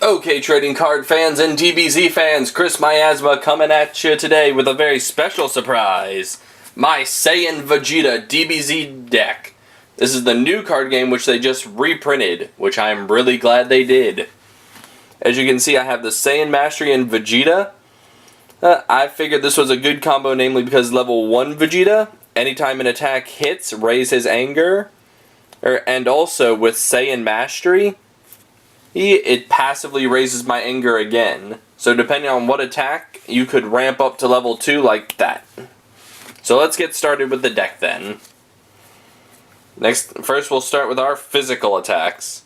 Okay, trading card fans and DBZ fans, Chris Miasma coming at you today with a very special surprise. My Saiyan Vegeta DBZ deck. This is the new card game which they just reprinted, which I'm really glad they did. As you can see, I have the Saiyan Mastery and Vegeta. I figured this was a good combo, namely because level 1 Vegeta, anytime an attack hits, raise his anger. And also with Saiyan Mastery, it passively raises my anger again. So depending on what attack, you could ramp up to level 2 like that. So let's get started with the deck then. First we'll start with our physical attacks.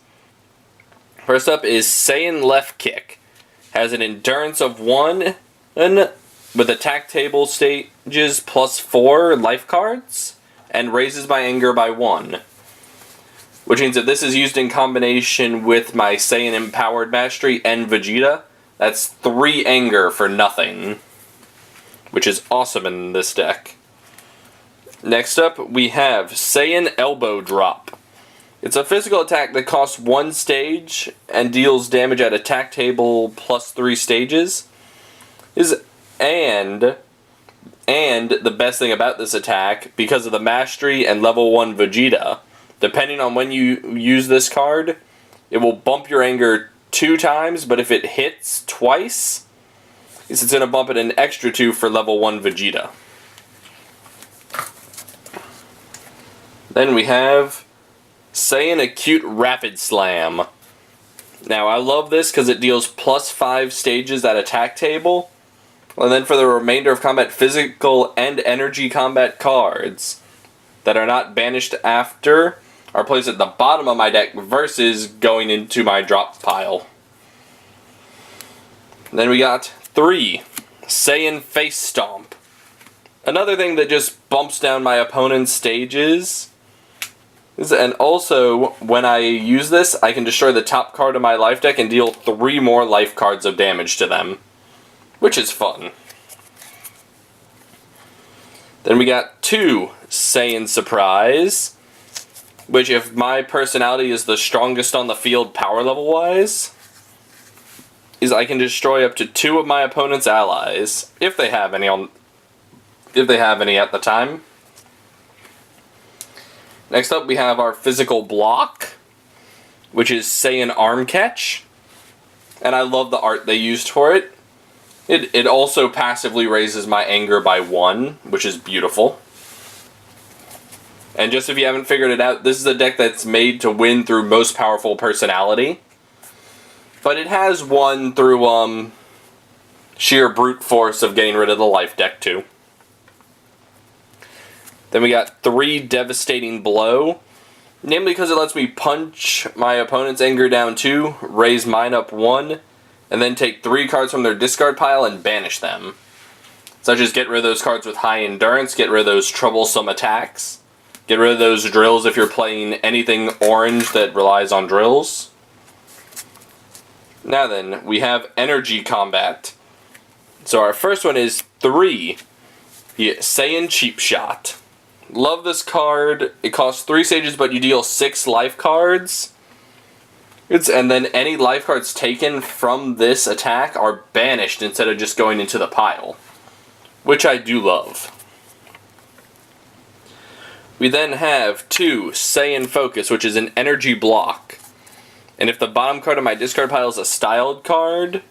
First up is Saiyan Left Kick. Has an endurance of 1 and with attack table stages plus 4 life cards and raises my anger by 1. Which means if this is used in combination with my Saiyan Empowered Mastery and Vegeta, that's 3 anger for nothing. Which is awesome in this deck. Next up, we have Saiyan Elbow Drop. It's a physical attack that costs 1 stage and deals damage at attack table plus 3 stages. And the best thing about this attack, because of the Mastery and level 1 Vegeta, depending on when you use this card, it will bump your anger 2 times, but if it hits twice, it's going to bump it an extra 2 for level 1 Vegeta. Then we have Saiyan Acute Rapid Slam. Now, I love this because it deals plus 5 stages at attack table, and then for the remainder of combat, physical and energy combat cards that are not banished after are placed at the bottom of my deck versus going into my drop pile. Then we got 3, Saiyan Face Stomp. Another thing that just bumps down my opponent's stages. And also, when I use this, I can destroy the top card of my life deck and deal 3 more life cards of damage to them. Which is fun. Then we got 2, Saiyan Surprise. Which, if my personality is the strongest on the field power level wise, is I can destroy up to 2 of my opponent's allies, if they have any at the time. Next up we have our physical block, which is Saiyan Arm Catch. And I love the art they used for it. It also passively raises my anger by 1, which is beautiful. And just if you haven't figured it out, this is a deck that's made to win through most powerful personality. But it has won through sheer brute force of getting rid of the life deck too. Then we got 3, Devastating Blow. Namely because it lets me punch my opponent's anger down 2, raise mine up 1, and then take 3 cards from their discard pile and banish them. Such as get rid of those cards with high endurance, get rid of those troublesome attacks. Get rid of those drills if you're playing anything orange that relies on drills. Now then, we have Energy Combat. So our first one is 3, the Saiyan Cheap Shot. Love this card. It costs 3 stages, but you deal 6 life cards. And then any life cards taken from this attack are banished instead of just going into the pile. Which I do love. We then have 2, Saiyan Focus, which is an energy block. And if the bottom card of my discard pile is a styled card,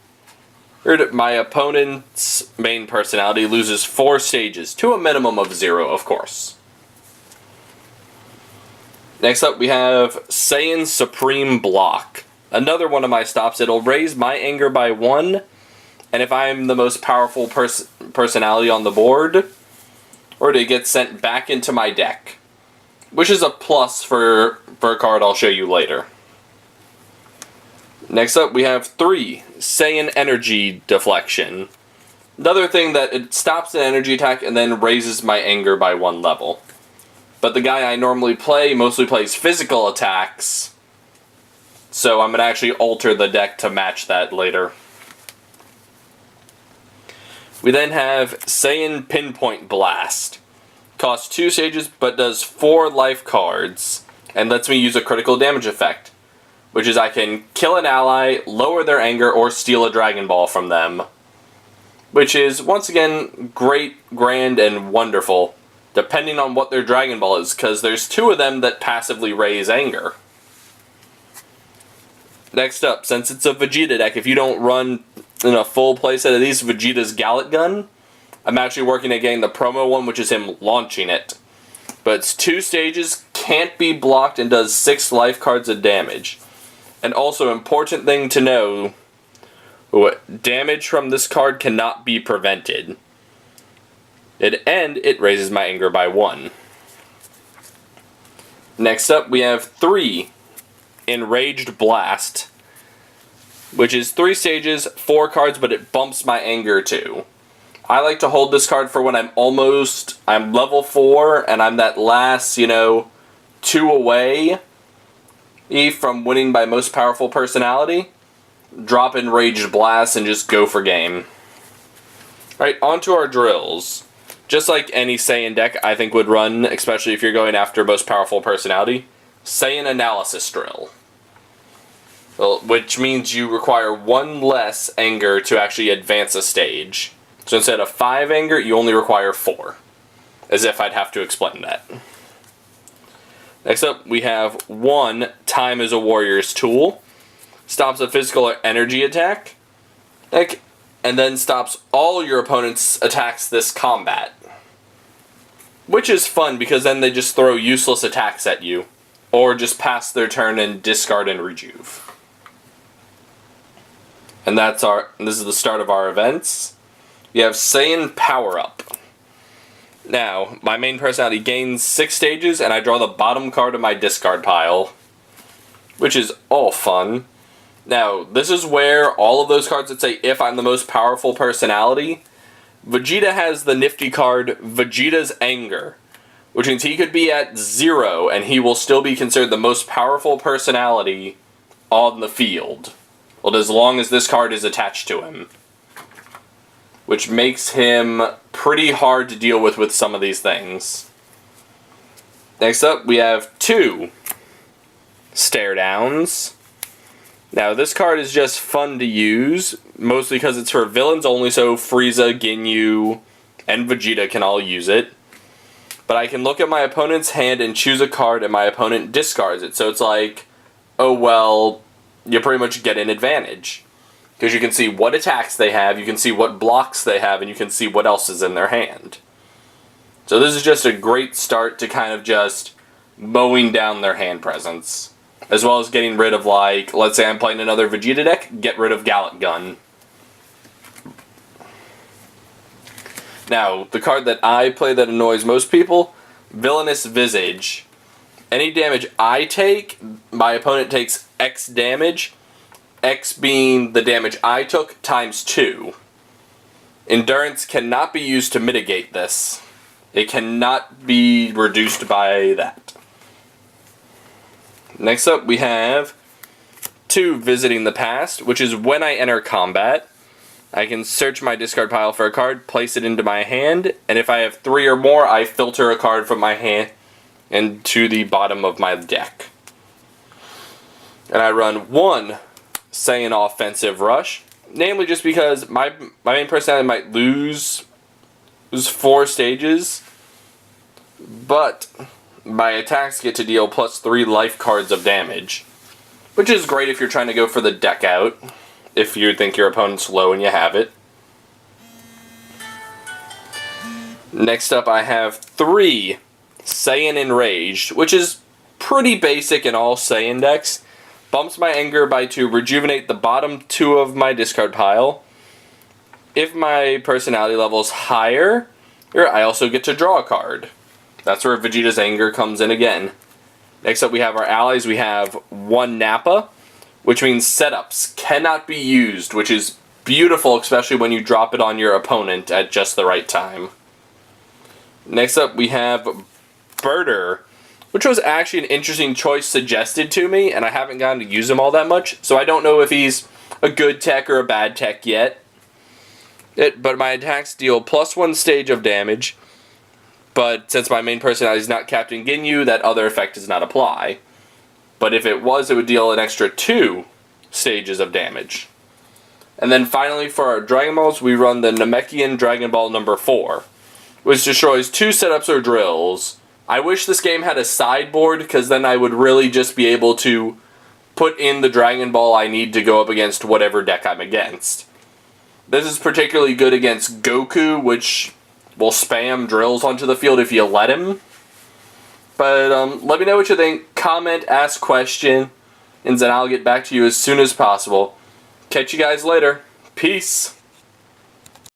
my opponent's main personality loses 4 stages, to a minimum of 0, of course. Next up we have Saiyan Supreme Block. Another one of my stops. It'll raise my anger by 1, and if I'm the most powerful personality on the board, or to get sent back into my deck. Which is a plus for a card I'll show you later. Next up we have 3, Saiyan Energy Deflection. Another thing that it stops an energy attack and then raises my anger by 1 level. But the guy I normally play mostly plays physical attacks, so I'm going to actually alter the deck to match that later. We then have Saiyan Pinpoint Blast. Costs 2 stages, but does 4 life cards, and lets me use a critical damage effect. which is I can kill an ally, lower their anger, or steal a Dragon Ball from them. Which is, once again, great, grand, and wonderful, depending on what their Dragon Ball is, because there's 2 of them that passively raise anger. Next up, since it's a Vegeta deck, if you don't run in a full playset of these, Vegeta's Gallet Gun, I'm actually working at getting the promo one, which is him launching it. But it's 2 stages, can't be blocked, and does 6 life cards of damage. And also, important thing to know, damage from this card cannot be prevented. And it raises my anger by 1. Next up, we have 3 Enraged Blast, which is 3 stages, 4 cards, but it bumps my anger too. I like to hold this card for when I'm level 4, and I'm that last, 2 away from winning by most powerful personality. Drop Enraged Blast and just go for game. Alright, on to our drills. Just like any Saiyan deck I think would run, especially if you're going after most powerful personality, Saiyan Analysis Drill. Well, which means you require 1 less anger to actually advance a stage. So instead of 5 anger, you only require 4. As if I'd have to explain that. Next up, we have 1 Time is a Warrior's Tool. Stops a physical or energy attack. And then stops all your opponent's attacks this combat. Which is fun, because then they just throw useless attacks at you. Or just pass their turn and discard and rejuve. And this is the start of our events. You have Saiyan Power Up. Now, my main personality gains 6 stages, and I draw the bottom card of my discard pile. Which is all fun. Now, this is where all of those cards that say, if I'm the most powerful personality, Vegeta has the nifty card, Vegeta's Anger. Which means he could be at 0, and he will still be considered the most powerful personality on the field. Well, as long as this card is attached to him. Which makes him pretty hard to deal with some of these things. Next up, we have 2 Stare Downs. Now, this card is just fun to use, mostly because it's for villains only, so Frieza, Ginyu, and Vegeta can all use it. But I can look at my opponent's hand and choose a card, and my opponent discards it. So it's like, oh well, you pretty much get an advantage. Because you can see what attacks they have, you can see what blocks they have, and you can see what else is in their hand. So this is just a great start to kind of just mowing down their hand presence. As well as getting rid of, like, let's say I'm playing another Vegeta deck, get rid of Gallet Gun. Now, the card that I play that annoys most people, Villainous Visage. Any damage I take, my opponent takes X damage, X being the damage I took times 2. Endurance cannot be used to mitigate this. It cannot be reduced by that. Next up, we have 2 Visiting the Past, which is when I enter combat. I can search my discard pile for a card, place it into my hand, and if I have 3 or more, I filter a card from my hand into the bottom of my deck. And I run 1 Saiyan Offensive Rush, namely just because my main personality might lose 4 stages, but my attacks get to deal plus 3 life cards of damage, which is great if you're trying to go for the deck out. If you think your opponent's low and you have it. Next up, I have 3 Saiyan Enraged, which is pretty basic in all Saiyan decks. Bumps my anger by 2, rejuvenate the bottom 2 of my discard pile. If my personality level is higher, I also get to draw a card. That's where Vegeta's Anger comes in again. Next up, we have our allies. We have 1 Nappa, which means setups cannot be used, which is beautiful, especially when you drop it on your opponent at just the right time. Next up, we have Birder, which was actually an interesting choice suggested to me, and I haven't gotten to use him all that much, so I don't know if he's a good tech or a bad tech yet. But my attacks deal plus 1 stage of damage, but since my main personality is not Captain Ginyu, that other effect does not apply. But if it was, it would deal an extra 2 stages of damage. And then finally for our Dragon Balls, we run the Namekian Dragon Ball number 4, which destroys 2 setups or drills. I wish this game had a sideboard, because then I would really just be able to put in the Dragon Ball I need to go up against whatever deck I'm against. This is particularly good against Goku, which will spam drills onto the field if you let him. But let me know what you think. Comment, ask question, and then I'll get back to you as soon as possible. Catch you guys later. Peace.